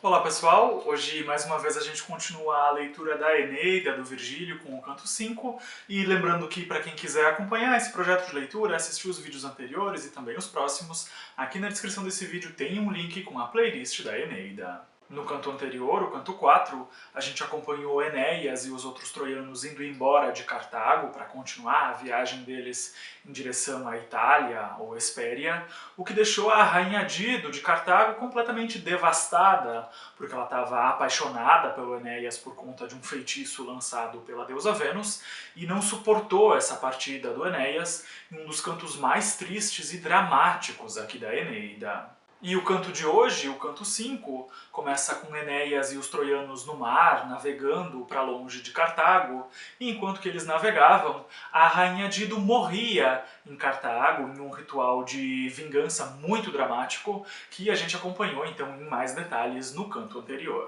Olá pessoal, hoje mais uma vez a gente continua a leitura da Eneida do Virgílio com o canto 5 e lembrando que para quem quiser acompanhar esse projeto de leitura, assistir os vídeos anteriores e também os próximos, aqui na descrição desse vídeo tem um link com a playlist da Eneida. No canto anterior, o canto 4, a gente acompanhou Enéas e os outros troianos indo embora de Cartago para continuar a viagem deles em direção à Itália ou Hespéria, o que deixou a rainha Dido de Cartago completamente devastada, porque ela estava apaixonada pelo Enéas por conta de um feitiço lançado pela deusa Vênus e não suportou essa partida do Enéas em um dos cantos mais tristes e dramáticos aqui da Eneida. E o canto de hoje, o canto 5, começa com Enéas e os troianos no mar, navegando para longe de Cartago, e enquanto que eles navegavam, a rainha Dido morria em Cartago, em um ritual de vingança muito dramático, que a gente acompanhou então em mais detalhes no canto anterior.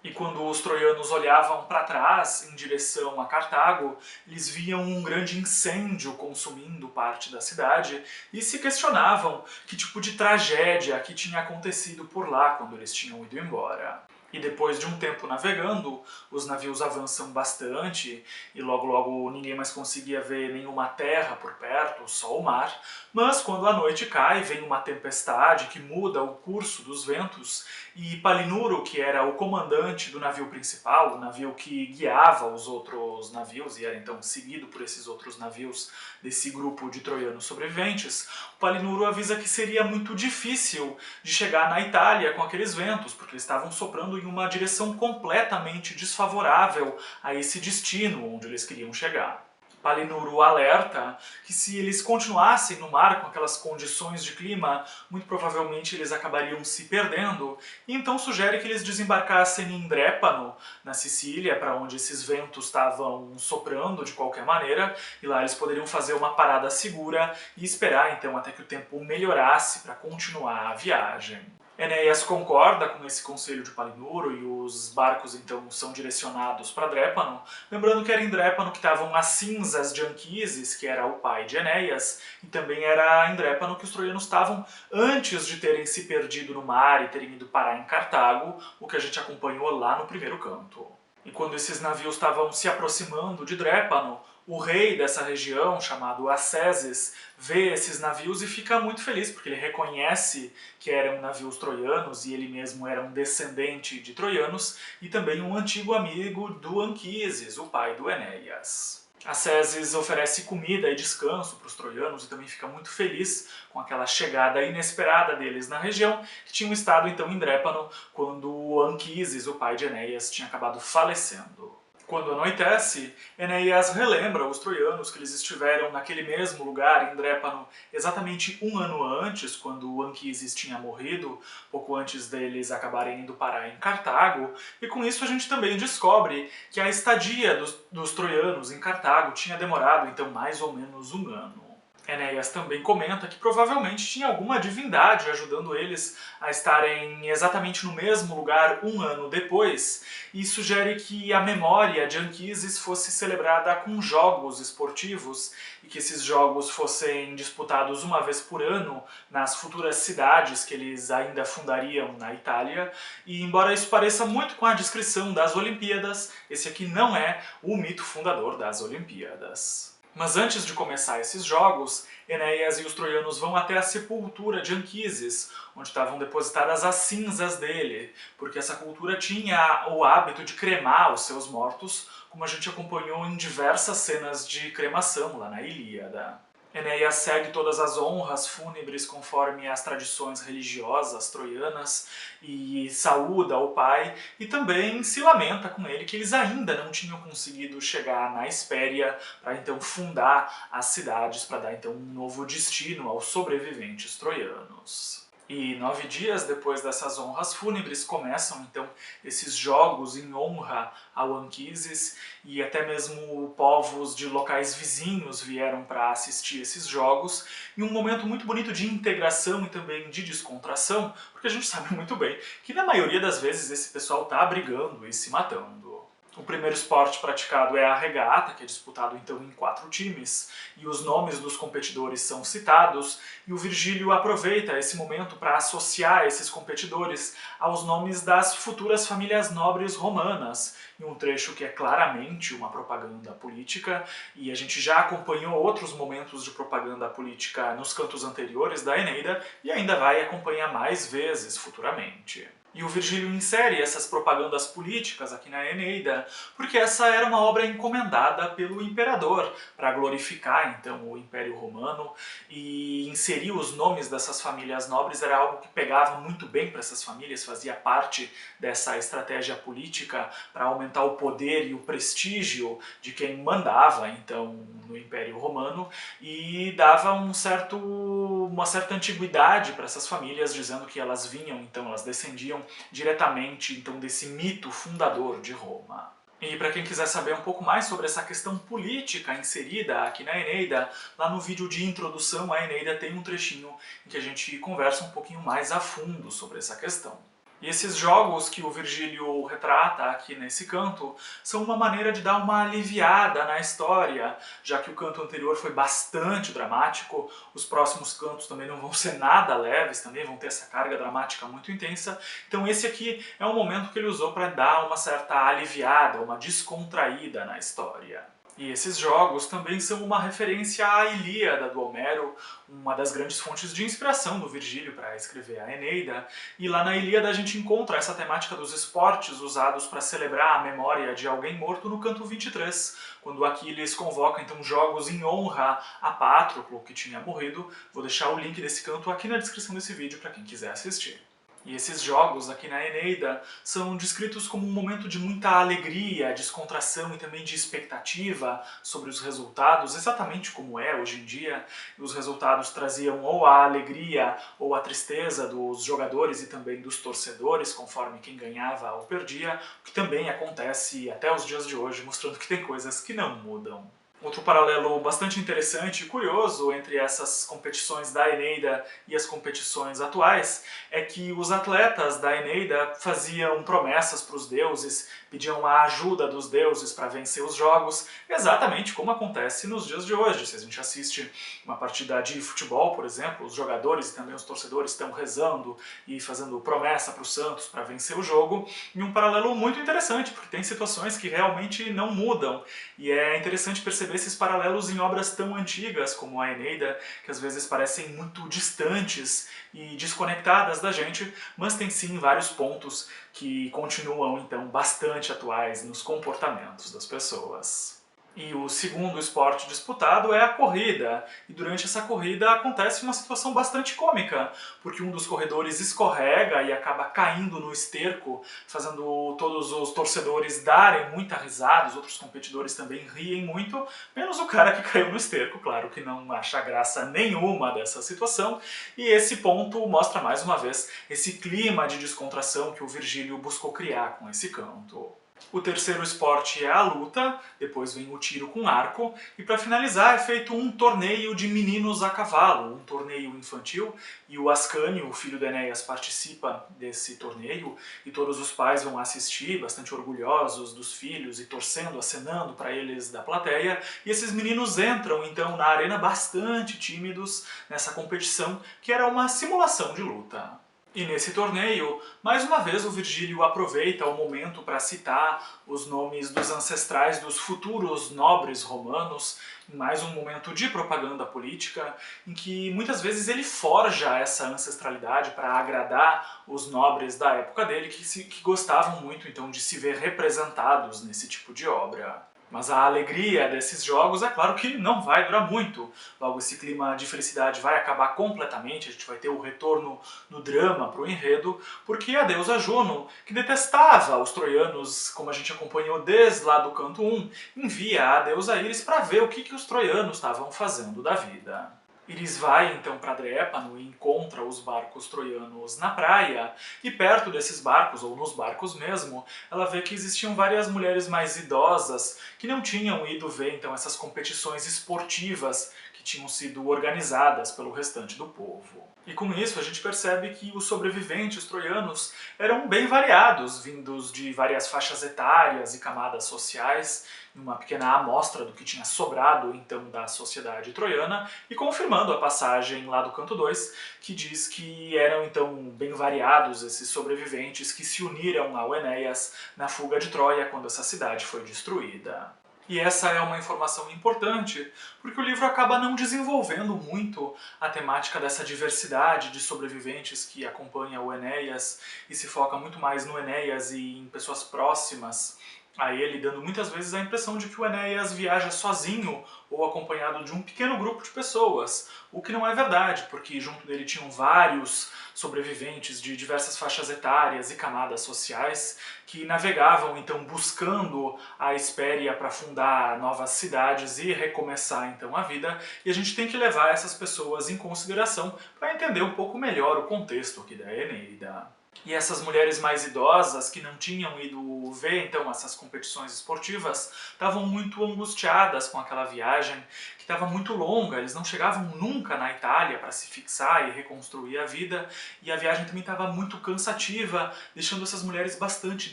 E quando os troianos olhavam para trás, em direção a Cartago, eles viam um grande incêndio consumindo parte da cidade e se questionavam que tipo de tragédia que tinha acontecido por lá quando eles tinham ido embora. E depois de um tempo navegando, os navios avançam bastante e logo logo ninguém mais conseguia ver nenhuma terra por perto, só o mar. Mas quando a noite cai, vem uma tempestade que muda o curso dos ventos e Palinuro, que era o comandante do navio principal, o navio que guiava os outros navios e era então seguido por esses outros navios desse grupo de troianos sobreviventes, Palinuro avisa que seria muito difícil de chegar na Itália com aqueles ventos, porque eles estavam soprando em uma direção completamente desfavorável a esse destino onde eles queriam chegar. Palinuro alerta que se eles continuassem no mar com aquelas condições de clima, muito provavelmente eles acabariam se perdendo, e então sugere que eles desembarcassem em Drépano, na Sicília, para onde esses ventos estavam soprando de qualquer maneira, e lá eles poderiam fazer uma parada segura e esperar então até que o tempo melhorasse para continuar a viagem. Enéas concorda com esse conselho de Palinuro e os barcos então são direcionados para Drépano, lembrando que era em Drépano que estavam as cinzas de Anquises, que era o pai de Enéas, e também era em Drépano que os troianos estavam antes de terem se perdido no mar e terem ido parar em Cartago, o que a gente acompanhou lá no primeiro canto. E quando esses navios estavam se aproximando de Drépano, o rei dessa região, chamado Acéses, vê esses navios e fica muito feliz, porque ele reconhece que eram navios troianos e ele mesmo era um descendente de troianos e também um antigo amigo do Anquises, o pai do Enéas. Acéses oferece comida e descanso para os troianos e também fica muito feliz com aquela chegada inesperada deles na região, que tinham estado então em Drépano quando Anquises, o pai de Enéas, tinha acabado falecendo. Quando anoitece, Enéas relembra os troianos que eles estiveram naquele mesmo lugar, em Drépano, exatamente um ano antes, quando Anquises tinha morrido, pouco antes deles acabarem indo parar em Cartago, e com isso a gente também descobre que a estadia dos troianos em Cartago tinha demorado então mais ou menos um ano. Enéas também comenta que provavelmente tinha alguma divindade ajudando eles a estarem exatamente no mesmo lugar um ano depois, e sugere que a memória de Anquises fosse celebrada com jogos esportivos e que esses jogos fossem disputados uma vez por ano nas futuras cidades que eles ainda fundariam na Itália, e embora isso pareça muito com a descrição das Olimpíadas, esse aqui não é o mito fundador das Olimpíadas. Mas antes de começar esses jogos, Enéas e os troianos vão até a sepultura de Anquises, onde estavam depositadas as cinzas dele, porque essa cultura tinha o hábito de cremar os seus mortos, como a gente acompanhou em diversas cenas de cremação lá na Ilíada. Enéas segue todas as honras fúnebres conforme as tradições religiosas troianas e saúda o pai e também se lamenta com ele que eles ainda não tinham conseguido chegar na Hespéria para então fundar as cidades, para dar então um novo destino aos sobreviventes troianos. E 9 dias depois dessas honras fúnebres começam então esses jogos em honra ao Anquises, e até mesmo povos de locais vizinhos vieram para assistir esses jogos, em um momento muito bonito de integração e também de descontração, porque a gente sabe muito bem que na maioria das vezes esse pessoal está brigando e se matando. O primeiro esporte praticado é a regata, que é disputado então em 4 times, e os nomes dos competidores são citados, e o Virgílio aproveita esse momento para associar esses competidores aos nomes das futuras famílias nobres romanas, em um trecho que é claramente uma propaganda política, e a gente já acompanhou outros momentos de propaganda política nos cantos anteriores da Eneida, e ainda vai acompanhar mais vezes futuramente. E o Virgílio insere essas propagandas políticas aqui na Eneida, porque essa era uma obra encomendada pelo imperador, para glorificar então o Império Romano, e inserir os nomes dessas famílias nobres era algo que pegava muito bem para essas famílias, fazia parte dessa estratégia política para aumentar o poder e o prestígio de quem mandava então no Império Romano, e dava uma certa antiguidade para essas famílias, dizendo que elas vinham, então elas descendiam diretamente então desse mito fundador de Roma. E para quem quiser saber um pouco mais sobre essa questão política inserida aqui na Eneida, lá no vídeo de introdução à Eneida tem um trechinho em que a gente conversa um pouquinho mais a fundo sobre essa questão. E esses jogos que o Virgílio retrata aqui nesse canto são uma maneira de dar uma aliviada na história, já que o canto anterior foi bastante dramático, os próximos cantos também não vão ser nada leves, também vão ter essa carga dramática muito intensa, então esse aqui é um momento que ele usou para dar uma certa aliviada, uma descontraída na história. E esses jogos também são uma referência à Ilíada do Homero, uma das grandes fontes de inspiração do Virgílio para escrever a Eneida, e lá na Ilíada a gente encontra essa temática dos esportes usados para celebrar a memória de alguém morto no canto 23, quando Aquiles convoca então jogos em honra a Patroclo, que tinha morrido. Vou deixar o link desse canto aqui na descrição desse vídeo para quem quiser assistir. E esses jogos aqui na Eneida são descritos como um momento de muita alegria, descontração e também de expectativa sobre os resultados, exatamente como é hoje em dia. Os resultados traziam ou a alegria ou a tristeza dos jogadores e também dos torcedores, conforme quem ganhava ou perdia, o que também acontece até os dias de hoje, mostrando que tem coisas que não mudam. Outro paralelo bastante interessante e curioso entre essas competições da Eneida e as competições atuais é que os atletas da Eneida faziam promessas para os deuses, pediam a ajuda dos deuses para vencer os jogos, exatamente como acontece nos dias de hoje. Se a gente assiste uma partida de futebol, por exemplo, os jogadores e também os torcedores estão rezando e fazendo promessa para os santos para vencer o jogo, em um paralelo muito interessante, porque tem situações que realmente não mudam, e é interessante perceber esses paralelos em obras tão antigas como a Eneida, que às vezes parecem muito distantes e desconectadas da gente, mas tem sim vários pontos que continuam então bastante atuais nos comportamentos das pessoas. E o segundo esporte disputado é a corrida, e durante essa corrida acontece uma situação bastante cômica, porque um dos corredores escorrega e acaba caindo no esterco, fazendo todos os torcedores darem muita risada, os outros competidores também riem muito, menos o cara que caiu no esterco, claro que não acha graça nenhuma dessa situação, e esse ponto mostra mais uma vez esse clima de descontração que o Virgílio buscou criar com esse canto. O terceiro esporte é a luta, depois vem o tiro com arco, e para finalizar é feito um torneio de meninos a cavalo, um torneio infantil, e o Ascânio, o filho de Enéas, participa desse torneio, e todos os pais vão assistir, bastante orgulhosos dos filhos e torcendo, acenando para eles da plateia, e esses meninos entram então na arena bastante tímidos nessa competição, que era uma simulação de luta. E nesse torneio, mais uma vez o Virgílio aproveita o momento para citar os nomes dos ancestrais dos futuros nobres romanos, em mais um momento de propaganda política, em que muitas vezes ele forja essa ancestralidade para agradar os nobres da época dele, que gostavam muito então de se ver representados nesse tipo de obra. Mas a alegria desses jogos é claro que não vai durar muito. Logo esse clima de felicidade vai acabar completamente, a gente vai ter o retorno no drama para o enredo, porque a deusa Juno, que detestava os troianos, como a gente acompanhou desde lá do canto 1, envia a deusa Íris para ver o que os troianos estavam fazendo da vida. Iris vai então para Drépano e encontra os barcos troianos na praia, e perto desses barcos, ou nos barcos mesmo, ela vê que existiam várias mulheres mais idosas que não tinham ido ver então essas competições esportivas que tinham sido organizadas pelo restante do povo. E com isso a gente percebe que os sobreviventes troianos eram bem variados, vindos de várias faixas etárias e camadas sociais, uma pequena amostra do que tinha sobrado então da sociedade troiana, e confirmando a passagem lá do canto 2, que diz que eram então bem variados esses sobreviventes que se uniram ao Enéas na fuga de Troia quando essa cidade foi destruída. E essa é uma informação importante, porque o livro acaba não desenvolvendo muito a temática dessa diversidade de sobreviventes que acompanha o Enéas e se foca muito mais no Enéas e em pessoas próximas a ele, dando muitas vezes a impressão de que o Enéas viaja sozinho ou acompanhado de um pequeno grupo de pessoas, o que não é verdade, porque junto dele tinham vários sobreviventes de diversas faixas etárias e camadas sociais que navegavam então buscando a Hespéria para fundar novas cidades e recomeçar então a vida, e a gente tem que levar essas pessoas em consideração para entender um pouco melhor o contexto aqui da Eneida. E essas mulheres mais idosas, que não tinham ido ver então essas competições esportivas, estavam muito angustiadas com aquela viagem, que estava muito longa, eles não chegavam nunca na Itália para se fixar e reconstruir a vida, e a viagem também estava muito cansativa, deixando essas mulheres bastante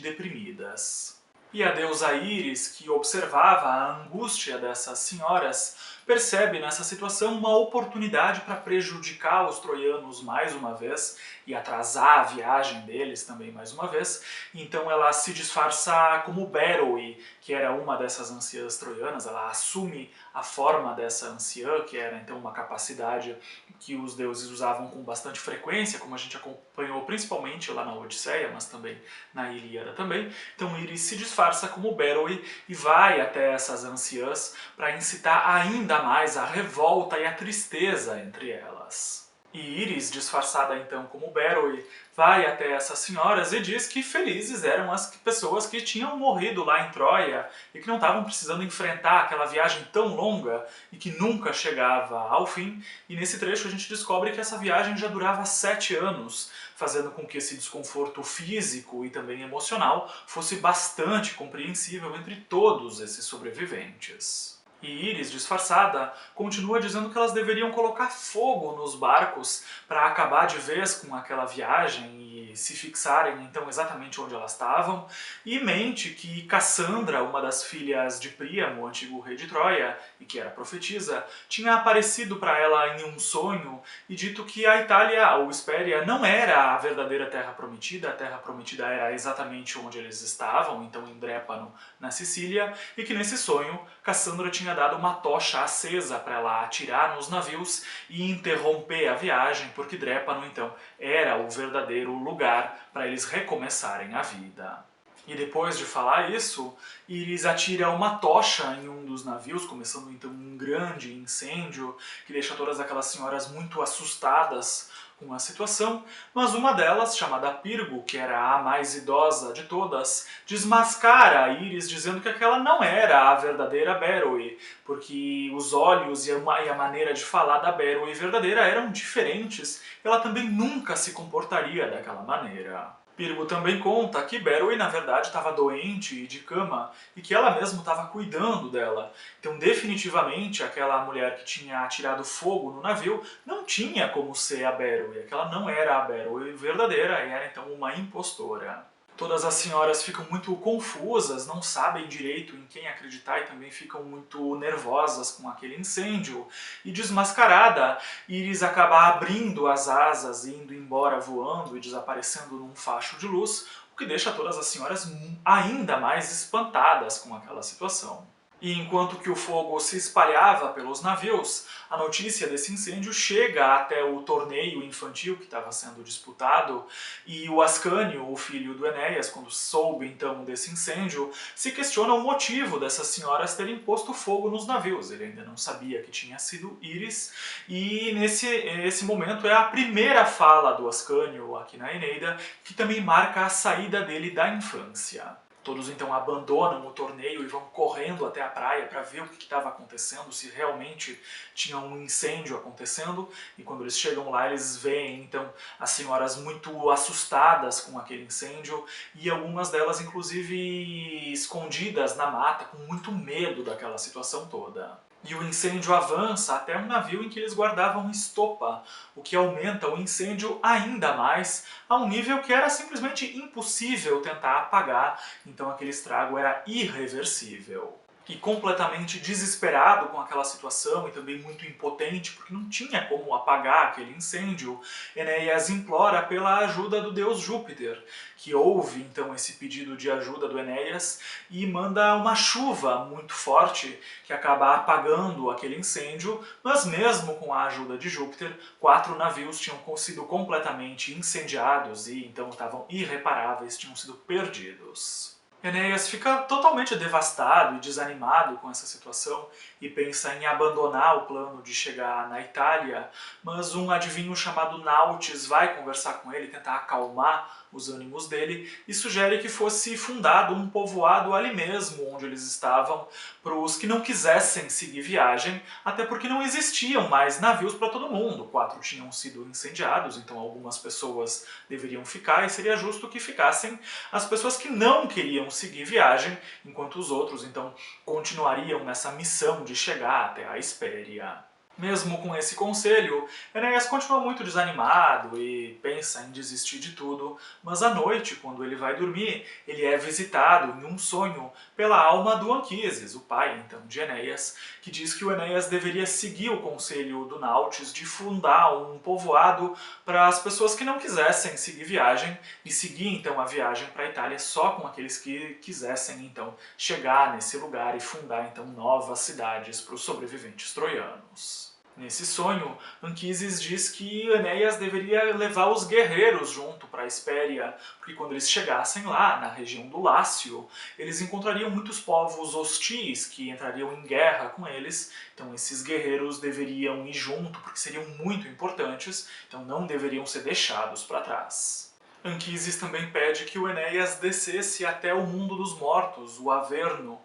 deprimidas. E a deusa Íris, que observava a angústia dessas senhoras, percebe nessa situação uma oportunidade para prejudicar os troianos mais uma vez e atrasar a viagem deles também mais uma vez. Então ela se disfarça como Beroe, que era uma dessas anciãs troianas. Ela assume a forma dessa anciã, que era então uma capacidade que os deuses usavam com bastante frequência, como a gente acompanhou principalmente lá na Odisseia, mas também na Ilíada também. Então Íris se disfarça como Beroe e vai até essas anciãs para incitar ainda mais a revolta e a tristeza entre elas. E Íris, disfarçada então como Beroe, vai até essas senhoras e diz que felizes eram as pessoas que tinham morrido lá em Troia e que não estavam precisando enfrentar aquela viagem tão longa e que nunca chegava ao fim. E nesse trecho a gente descobre que essa viagem já durava 7 anos, fazendo com que esse desconforto físico e também emocional fosse bastante compreensível entre todos esses sobreviventes. E Íris, disfarçada, continua dizendo que elas deveriam colocar fogo nos barcos para acabar de vez com aquela viagem e se fixarem então exatamente onde elas estavam, e mente que Cassandra, uma das filhas de Príamo, o antigo rei de Troia, e que era profetisa, tinha aparecido para ela em um sonho e dito que a Itália, ou Hespéria, não era a verdadeira Terra Prometida. A Terra Prometida era exatamente onde eles estavam, então em Drépano, na Sicília, e que nesse sonho Cassandra tinha dado uma tocha acesa para ela atirar nos navios e interromper a viagem, porque Drépano então era o verdadeiro lugar para eles recomeçarem a vida. E depois de falar isso, Íris atira uma tocha em um dos navios, começando então um grande incêndio que deixa todas aquelas senhoras muito assustadas com a situação, mas uma delas, chamada Pirgo, que era a mais idosa de todas, desmascara a Íris dizendo que aquela não era a verdadeira Beroe, porque os olhos e a maneira de falar da Beroe verdadeira eram diferentes, e ela também nunca se comportaria daquela maneira. Pirgo também conta que Beroe na verdade estava doente e de cama e que ela mesma estava cuidando dela. Então definitivamente aquela mulher que tinha atirado fogo no navio não tinha como ser a Beroe, aquela não era a Beroe verdadeira e era então uma impostora. Todas as senhoras ficam muito confusas, não sabem direito em quem acreditar e também ficam muito nervosas com aquele incêndio. E desmascarada, Íris acaba abrindo as asas e indo embora voando e desaparecendo num facho de luz, o que deixa todas as senhoras ainda mais espantadas com aquela situação. E enquanto que o fogo se espalhava pelos navios, a notícia desse incêndio chega até o torneio infantil que estava sendo disputado, e o Ascânio, o filho do Enéas, quando soube então desse incêndio, se questiona o motivo dessas senhoras terem posto fogo nos navios. Ele ainda não sabia que tinha sido Íris, e nesse momento é a primeira fala do Ascânio aqui na Eneida, que também marca a saída dele da infância. Todos então abandonam o torneio e vão correndo até a praia para ver o que estava acontecendo, se realmente tinha um incêndio acontecendo, e quando eles chegam lá eles veem então as senhoras muito assustadas com aquele incêndio, e algumas delas inclusive escondidas na mata, com muito medo daquela situação toda. E o incêndio avança até um navio em que eles guardavam estopa, o que aumenta o incêndio ainda mais, a um nível que era simplesmente impossível tentar apagar, então aquele estrago era irreversível. E completamente desesperado com aquela situação e também muito impotente, porque não tinha como apagar aquele incêndio, Enéas implora pela ajuda do deus Júpiter, que ouve então esse pedido de ajuda do Enéas e manda uma chuva muito forte que acaba apagando aquele incêndio, mas mesmo com a ajuda de Júpiter, 4 navios tinham sido completamente incendiados e então estavam irreparáveis, tinham sido perdidos. Enéas fica totalmente devastado e desanimado com essa situação e pensa em abandonar o plano de chegar na Itália, mas um adivinho chamado Nautes vai conversar com ele, tentar acalmar os ânimos dele e sugere que fosse fundado um povoado ali mesmo onde eles estavam para os que não quisessem seguir viagem, até porque não existiam mais navios para todo mundo. 4 tinham sido incendiados, então algumas pessoas deveriam ficar e seria justo que ficassem as pessoas que não queriam seguir viagem, enquanto os outros então continuariam nessa missão de chegar até a Hespéria. Mesmo com esse conselho, Enéas continua muito desanimado e pensa em desistir de tudo, mas à noite, quando ele vai dormir, ele é visitado em um sonho pela alma do Anquises, o pai então de Enéas, que diz que o Enéas deveria seguir o conselho do Nautes de fundar um povoado para as pessoas que não quisessem seguir viagem e seguir então a viagem para a Itália só com aqueles que quisessem então chegar nesse lugar e fundar então novas cidades para os sobreviventes troianos. Nesse sonho, Anquises diz que Enéas deveria levar os guerreiros junto para a Hespéria, porque quando eles chegassem lá, na região do Lácio, eles encontrariam muitos povos hostis que entrariam em guerra com eles, então esses guerreiros deveriam ir junto, porque seriam muito importantes, então não deveriam ser deixados para trás. Anquises também pede que o Enéas descesse até o mundo dos mortos, o Averno,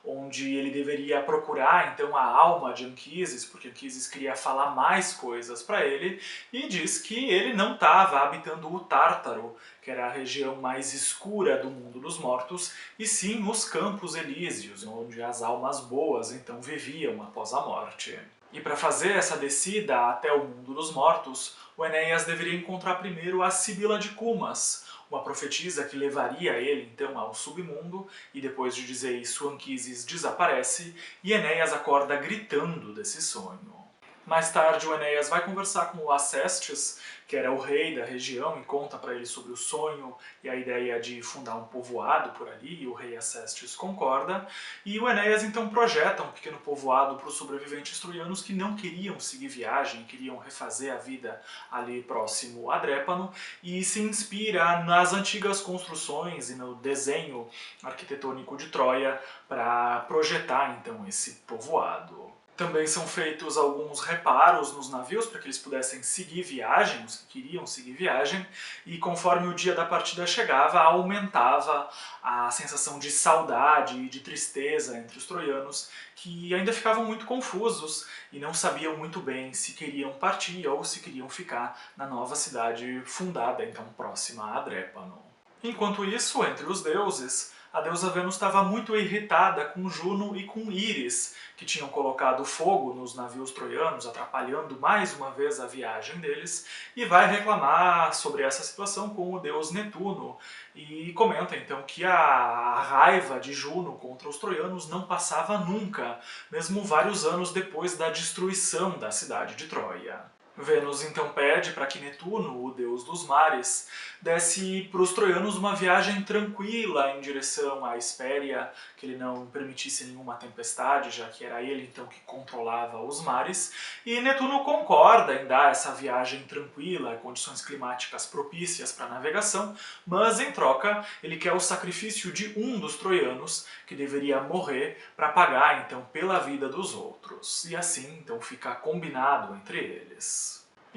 onde ele deveria procurar então a alma de Anquises, porque Anquises queria falar mais coisas para ele, e diz que ele não estava habitando o Tártaro, que era a região mais escura do mundo dos mortos, e sim os Campos Elíseos, onde as almas boas então viviam após a morte. E para fazer essa descida até o mundo dos mortos, o Enéas deveria encontrar primeiro a Sibila de Cumas, uma profetisa que levaria ele então ao submundo, e depois de dizer isso, Anquises desaparece e Enéas acorda gritando desse sonho. Mais tarde, o Enéas vai conversar com o Acestes, que era o rei da região, e conta para ele sobre o sonho e a ideia de fundar um povoado por ali, e o rei Acestes concorda. E o Enéas então projeta um pequeno povoado para os sobreviventes troianos que não queriam seguir viagem, queriam refazer a vida ali próximo a Drépano, e se inspira nas antigas construções e no desenho arquitetônico de Troia para projetar então esse povoado. Também são feitos alguns reparos nos navios para que eles pudessem seguir viagem, os que queriam seguir viagem, e conforme o dia da partida chegava, aumentava a sensação de saudade e de tristeza entre os troianos, que ainda ficavam muito confusos e não sabiam muito bem se queriam partir ou se queriam ficar na nova cidade fundada, então próxima a Drépano. Enquanto isso, entre os deuses, a deusa Vênus estava muito irritada com Juno e com Íris, que tinham colocado fogo nos navios troianos, atrapalhando mais uma vez a viagem deles, e vai reclamar sobre essa situação com o deus Netuno, e comenta então que a raiva de Juno contra os troianos não passava nunca, mesmo vários anos depois da destruição da cidade de Troia. Vênus então pede para que Netuno, o deus dos mares, desse para os troianos uma viagem tranquila em direção à Hespéria, que ele não permitisse nenhuma tempestade, já que era ele então que controlava os mares, e Netuno concorda em dar essa viagem tranquila, condições climáticas propícias para a navegação, mas em troca ele quer o sacrifício de um dos troianos, que deveria morrer para pagar então pela vida dos outros, e assim então fica combinado entre eles.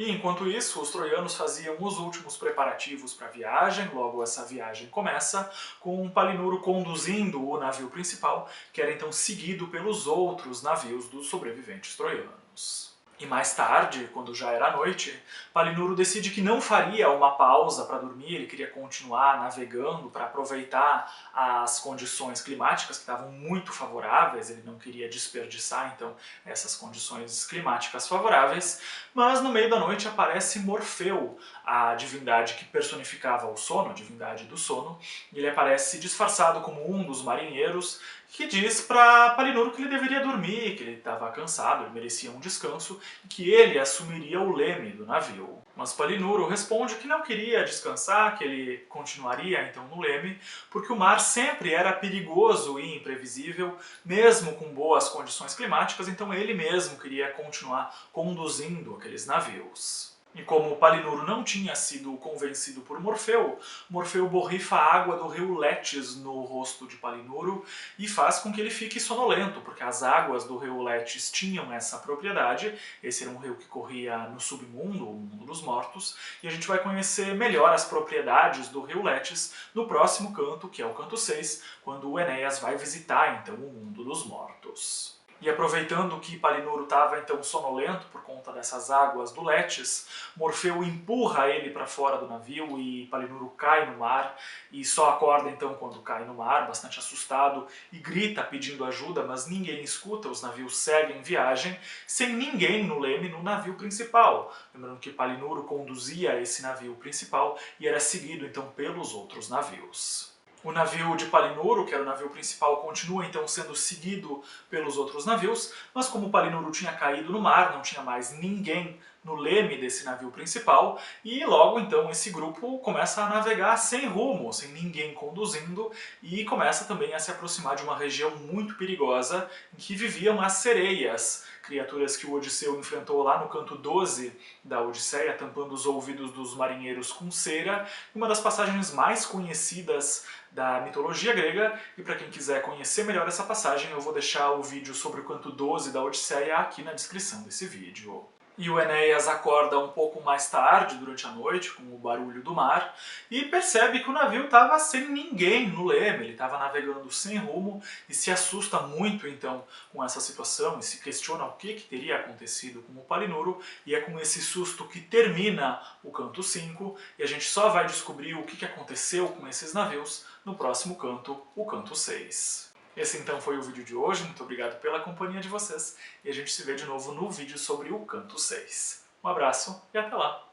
E enquanto isso, os troianos faziam os últimos preparativos para a viagem, logo essa viagem começa, com Palinuro conduzindo o navio principal, que era então seguido pelos outros navios dos sobreviventes troianos. E mais tarde, quando já era noite, Palinuro decide que não faria uma pausa para dormir, ele queria continuar navegando para aproveitar as condições climáticas que estavam muito favoráveis, ele não queria desperdiçar então essas condições climáticas favoráveis, mas no meio da noite aparece Morfeu, a divindade que personificava o sono, a divindade do sono, e ele aparece disfarçado como um dos marinheiros que diz para Palinuro que ele deveria dormir, que ele estava cansado, ele merecia um descanso, e que ele assumiria o leme do navio. Mas Palinuro responde que não queria descansar, que ele continuaria então no leme, porque o mar sempre era perigoso e imprevisível, mesmo com boas condições climáticas, então ele mesmo queria continuar conduzindo aqueles navios. E como Palinuro não tinha sido convencido por Morfeu, Morfeu borrifa a água do rio Letes no rosto de Palinuro e faz com que ele fique sonolento, porque as águas do rio Letes tinham essa propriedade, esse era um rio que corria no submundo, o mundo dos mortos, e a gente vai conhecer melhor as propriedades do rio Letes no próximo canto, que é o canto 6, quando o Enéas vai visitar então o mundo dos mortos. E aproveitando que Palinuro estava então sonolento por conta dessas águas do Letes, Morfeu empurra ele para fora do navio e Palinuro cai no mar e só acorda então quando cai no mar, bastante assustado, e grita pedindo ajuda, mas ninguém escuta, os navios seguem viagem, sem ninguém no leme no navio principal. Lembrando que Palinuro conduzia esse navio principal e era seguido então pelos outros navios. O navio de Palinuro, que era o navio principal, continua então sendo seguido pelos outros navios, mas como Palinuro tinha caído no mar, não tinha mais ninguém no leme desse navio principal, e logo então esse grupo começa a navegar sem rumo, sem ninguém conduzindo, e começa também a se aproximar de uma região muito perigosa em que viviam as sereias, criaturas que o Odisseu enfrentou lá no canto 12 da Odisseia, tampando os ouvidos dos marinheiros com cera, uma das passagens mais conhecidas da mitologia grega, e para quem quiser conhecer melhor essa passagem, eu vou deixar o vídeo sobre o canto 12 da Odisseia aqui na descrição desse vídeo. E o Enéas acorda um pouco mais tarde, durante a noite, com o barulho do mar, e percebe que o navio estava sem ninguém no leme, ele estava navegando sem rumo, e se assusta muito então com essa situação, e se questiona o que teria acontecido com o Palinuro, e é com esse susto que termina o canto 5, e a gente só vai descobrir o que aconteceu com esses navios no próximo canto, o canto 6. Esse então foi o vídeo de hoje, muito obrigado pela companhia de vocês, e a gente se vê de novo no vídeo sobre o canto 6. Um abraço e até lá!